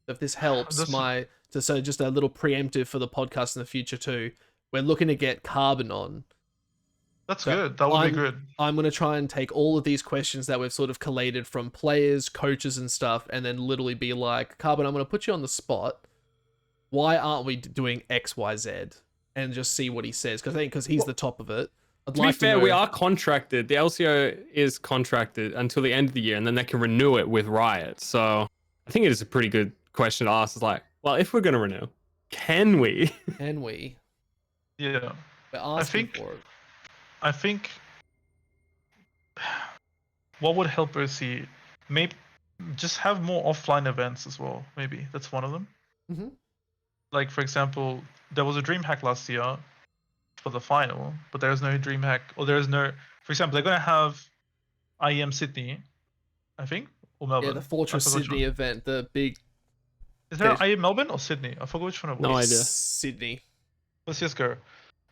If this helps, so just a little preemptive for the podcast in the future too. We're looking to get Carbon on. That's good. That would be good. I'm going to try and take all of these questions that we've sort of collated from players, coaches, and stuff, and then literally be like, Carbon, I'm going to put you on the spot. Why aren't we doing X, Y, Z? And just see what he says. Because he's the top of it. To be fair, we are contracted. The LCO is contracted until the end of the year, and then they can renew it with Riot. So I think it is a pretty good question to ask. It's like, well, if we're going to renew, can we? Can we? Yeah. We're I asking think for it. I think what would help OC, maybe just have more offline events as well. Maybe that's one of them. Mm-hmm. Like for example, there was a DreamHack last year for the final, but there's no DreamHack, or there's no. For example, they're gonna have IEM Sydney, I think, or Melbourne. Yeah, the I Fortress forgot which Sydney one. event, the big Is there Okay. IEM Melbourne or Sydney? I forgot which one it was. No idea. Sydney. Let's just go.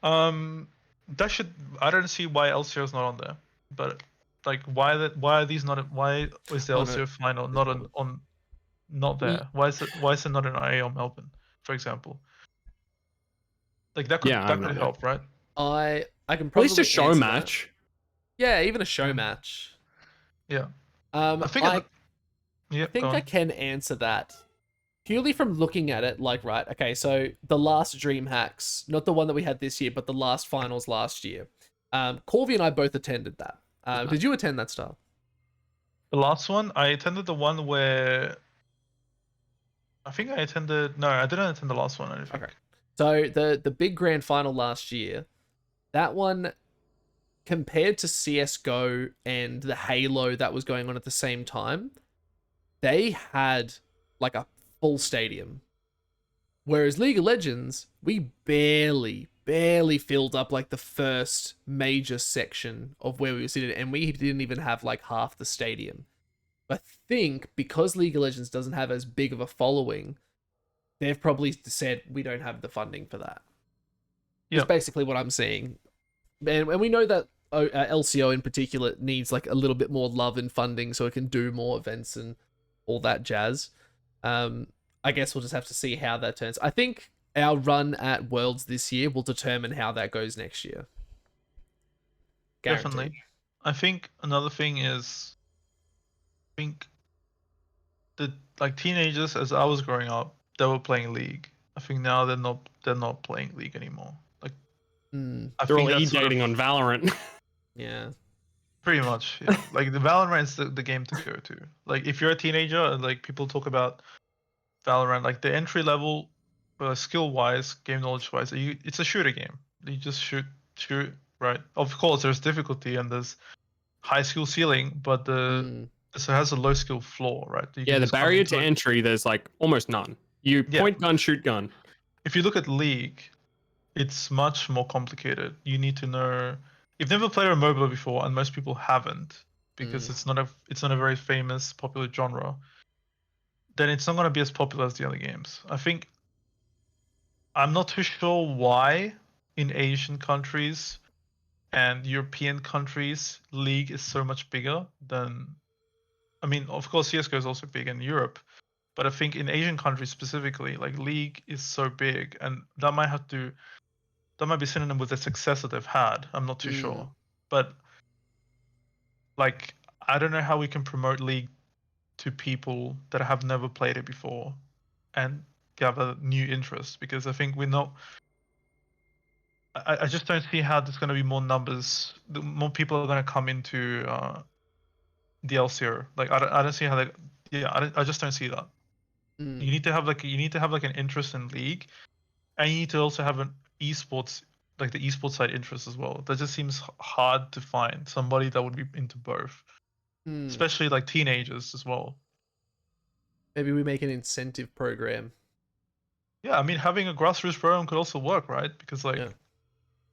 That should. I don't see why LCO is not on there, but like why are these not? Why is the Oh no, LCO final it's not probably- not Ye- there? Why is it not an IEM Melbourne, for example? Like Yeah, I that have no could idea. help, right? I can At least a probably show answer that. match. Yeah, even a show Yeah. match. Yeah. Um, I think. I Yeah. I Go think I on. can answer that purely from looking at it. Like, right, okay, so the last Dream Hacks, not the one that we had this year, but the last finals last year. Corvy and I both attended that. Did you attend that, Star? The last one, I attended the one where. I think I attended. No, I didn't attend the last one. I don't think. Okay. So the big grand final last year, that one compared to CS:GO and the Halo that was going on at the same time, they had like a full stadium. Whereas League of Legends, we barely filled up like the first major section of where we were sitting, and we didn't even have like half the stadium. I think because League of Legends doesn't have as big of a following, they've probably said we don't have the funding for that. Yeah. Is basically what I'm seeing, and we know that LCO in particular needs like a little bit more love and funding so it can do more events and all that jazz. I guess we'll just have to see how that turns. I think our run at Worlds this year will determine how that goes next year. Guaranteed. Definitely. I think another thing is, I think the like teenagers as I was growing up, they were playing League. I think now they're not playing League anymore. Like I They're all think that's sort e-dating of on Valorant. Yeah. pretty much, yeah. Like the Valorant is the game to go to. Like if you're a teenager and like people talk about Valorant, like the entry level, skill wise, game knowledge wise, it's a shooter game. You just shoot, right? Of course, there's difficulty and there's high skill ceiling, but so it has a low skill floor, right? You Yeah, can the just come barrier into to it. entry, there's like almost none. You Yeah. point gun, shoot gun. If you look at League, it's much more complicated. You need to know. You've never played a MOBA before, and most people haven't, because it's not a very famous, popular genre. Then it's not going to be as popular as the other games. I think. I'm not too sure why in Asian countries and European countries League is so much bigger than. I mean, of course, CS:GO is also big in Europe, but I think in Asian countries specifically, like League is so big, and that might be synonym with the success that they've had. I'm not too sure, but like I don't know how we can promote League to people that have never played it before and gather new interest, because I think we're not. I just don't see how there's going to be more numbers. More people are going to come into the LCO. Like I don't see how they. Yeah, I just don't see that. You need to have like an interest in League, and you need to also have an esports, like the esports side interest as well. That just seems hard to find somebody that would be into both, especially like teenagers as well. Maybe we make an incentive program. Yeah, I mean having a grassroots program could also work, right? Because like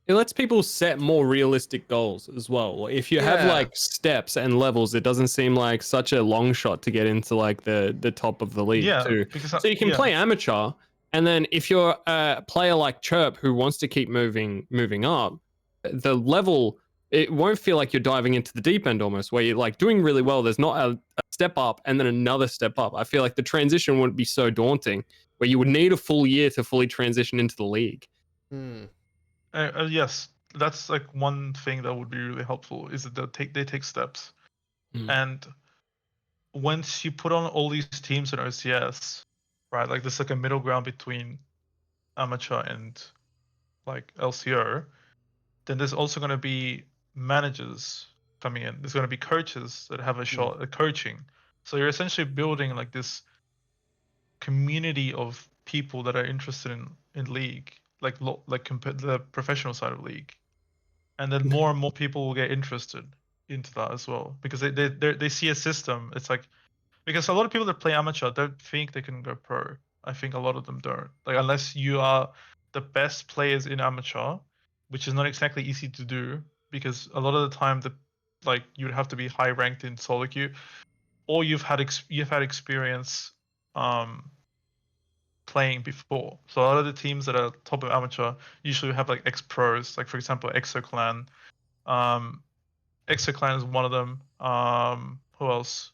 It lets people set more realistic goals as well. If you have like steps and levels, it doesn't seem like such a long shot to get into like the top of the league too. Because So you can play amateur, and then if you're a player like Chirp who wants to keep moving up, the level, it won't feel like you're diving into the deep end almost, where you're like doing really well. There's not a step up and then another step up. I feel like the transition wouldn't be so daunting, where you would need a full year to fully transition into the league. Yes, that's like one thing that would be really helpful is that they take steps, and once you put on all these teams in OCS, right? Like there's like a middle ground between amateur and like LCO. Then there's also going to be managers coming in. There's going to be coaches that have a shot at coaching. So you're essentially building like this community of people that are interested in League. the professional side of League, and then more and more people will get interested into that as well because they see a system. It's like because a lot of people that play amateur don't think they can go pro. I think a lot of them don't. Like unless you are the best players in amateur, which is not exactly easy to do because a lot of the time you'd have to be high ranked in solo queue, or you've had experience playing before. So a lot of the teams that are top of amateur usually have like ex pros, like for example ExoClan. ExoClan is one of them. Who else?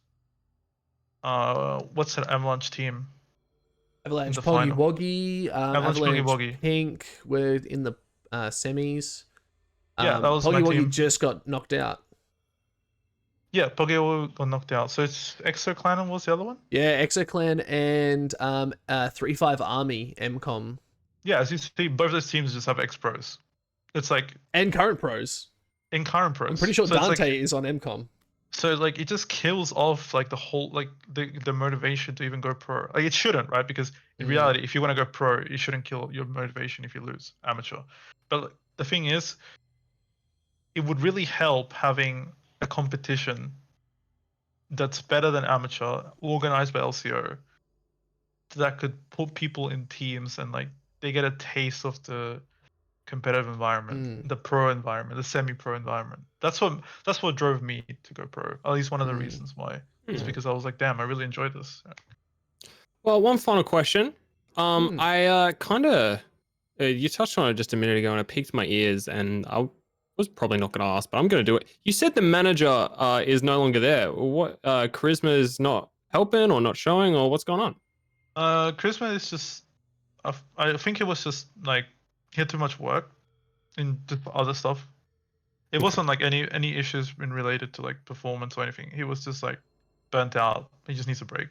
What's an Avalanche team? Avalanche, the Poggy final. Woggy, Avalanche Poggy Woggy. Pink. We're in the semis. Yeah, that was Poggy my Woggy team. just got knocked out. Yeah, Poggy Woggy got knocked out. So it's ExoClan and what's the other one? Yeah, ExoClan and 3-5 Army MCOM. Yeah, as you see, both those teams just have ex pros. It's like and current pros. In current pros. I'm pretty sure so Dante is on MCOM. So like it just kills off like the whole like the motivation to even go pro. Like it shouldn't, right? Because in reality, if you want to go pro, it shouldn't kill your motivation if you lose amateur. But like, the thing is, it would really help having a competition that's better than amateur, organized by LCO, that could put people in teams and like they get a taste of the competitive environment, the pro environment, the semi-pro environment. That's what drove me to go pro. At least one of the reasons why is because I was like, damn, I really enjoyed this. Well, one final question. I kind of you touched on it just a minute ago, and it piqued my ears, and I was probably not going to ask, but I'm going to do it. You said the manager is no longer there. What Charisma is not helping or not showing, or what's going on? Charisma is just, I think it was just like he had too much work in other stuff. It wasn't like any issues in related to like performance or anything. He was just like burnt out. He just needs a break.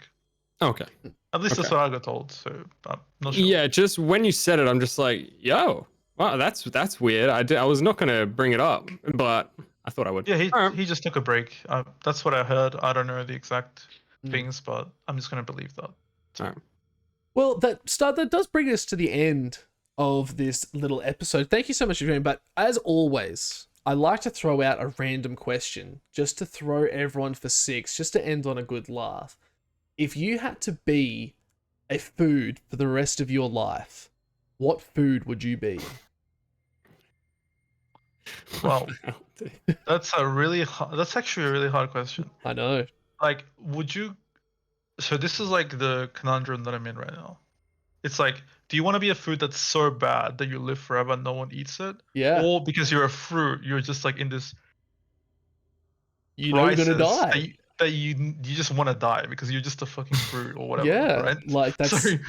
Okay. At least that's what I got told. So I'm not sure. Yeah, just when you said it, I'm just like, yo, wow, that's weird. I was not gonna bring it up, but I thought I would. Yeah, he just took a break. That's what I heard. I don't know the exact things, but I'm just gonna believe that. All right. Well, that does bring us to the end of this little episode. Thank you so much for joining. But as always, I like to throw out a random question just to throw everyone for six, just to end on a good laugh. If you had to be a food for the rest of your life, what food would you be? Well, that's actually a really hard question. I know. Like, would you? So this is like the conundrum that I'm in right now. It's like, do you want to be a food that's so bad that you live forever and no one eats it? Yeah. Or because you're a fruit, you're just like in this. You know you're gonna die. That you just want to die because you're just a fucking fruit or whatever. Yeah, right? like that's. Do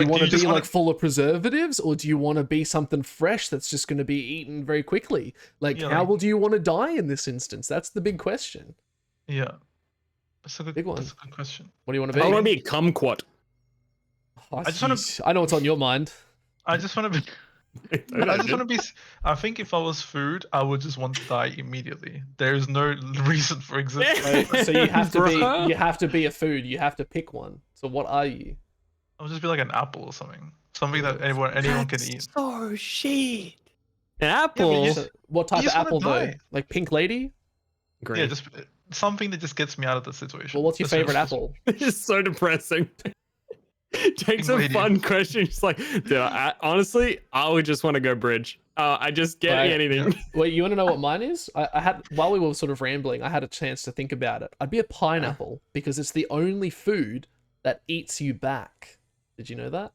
you want to be like full of preservatives, or do you want to be something fresh that's just going to be eaten very quickly? Like, how do you want to die in this instance? That's the big question. Yeah, that's a good one. That's a good question. What do you want to be? I want to be a kumquat. Oh, I know what's on your mind. I just want to be. I think if I was food, I would just want to die immediately. There is no reason for existence. So you have to be. You have to be a food. You have to pick one. So what are you? I'll just be like an apple or something. Something that anyone can eat. Oh shit! An apple. Yeah, what type of apple though? Like pink lady? Green. Yeah, just something that just gets me out of the situation. Well, what's your favorite apple? It's so depressing. Takes a fun question. Just like, dude, honestly, I would just want to go bridge. I just get anything. Well, you want to know what mine is? I had, while we were sort of rambling, I had a chance to think about it. I'd be a pineapple because it's the only food that eats you back. Did you know that?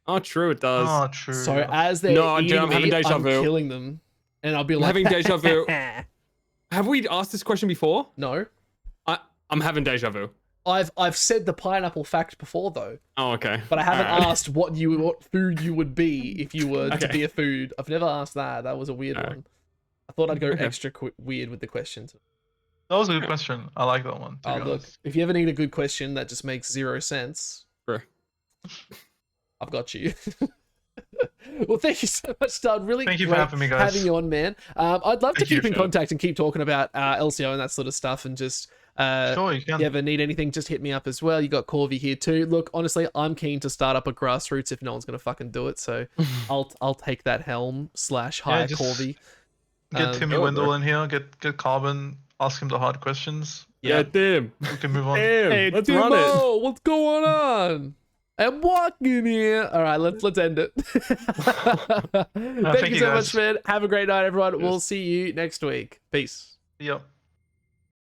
Oh, true, it does. Oh, true. So as they're eating me, I'm killing them, and I'll be like, having deja vu. Have we asked this question before? No. I'm having deja vu. I've said the pineapple fact before though. Oh, okay. But I haven't asked what food you would be if you were to be a food. I've never asked that. That was a weird one. I thought I'd go extra weird with the questions. That was a good question. I like that one. Look, if you ever need a good question that just makes 0 sense, sure. I've got you. Well, thank you so much, Stud. Really thank you for having me, guys. Having you on, man. I'd love to keep in contact and keep talking about LCO and that sort of stuff, and just Sure, you If can. you ever need anything, just hit me up as well. You got Corvy here too. Look, honestly, I'm keen to start up a grassroots if no one's gonna fucking do it. So I'll take that helm / hire just Corvy. Get Timmy Go, Wendell bro. in here. Get Carbon. Ask him the hard questions. Yeah, Tim. We can move on. Tim, Hey, let's run it. Timo, what's going on? I'm walking here. All right, let's end it. Thank you so much, guys. man. Have a great night, everyone. Yes. We'll see you next week. Peace. Yep.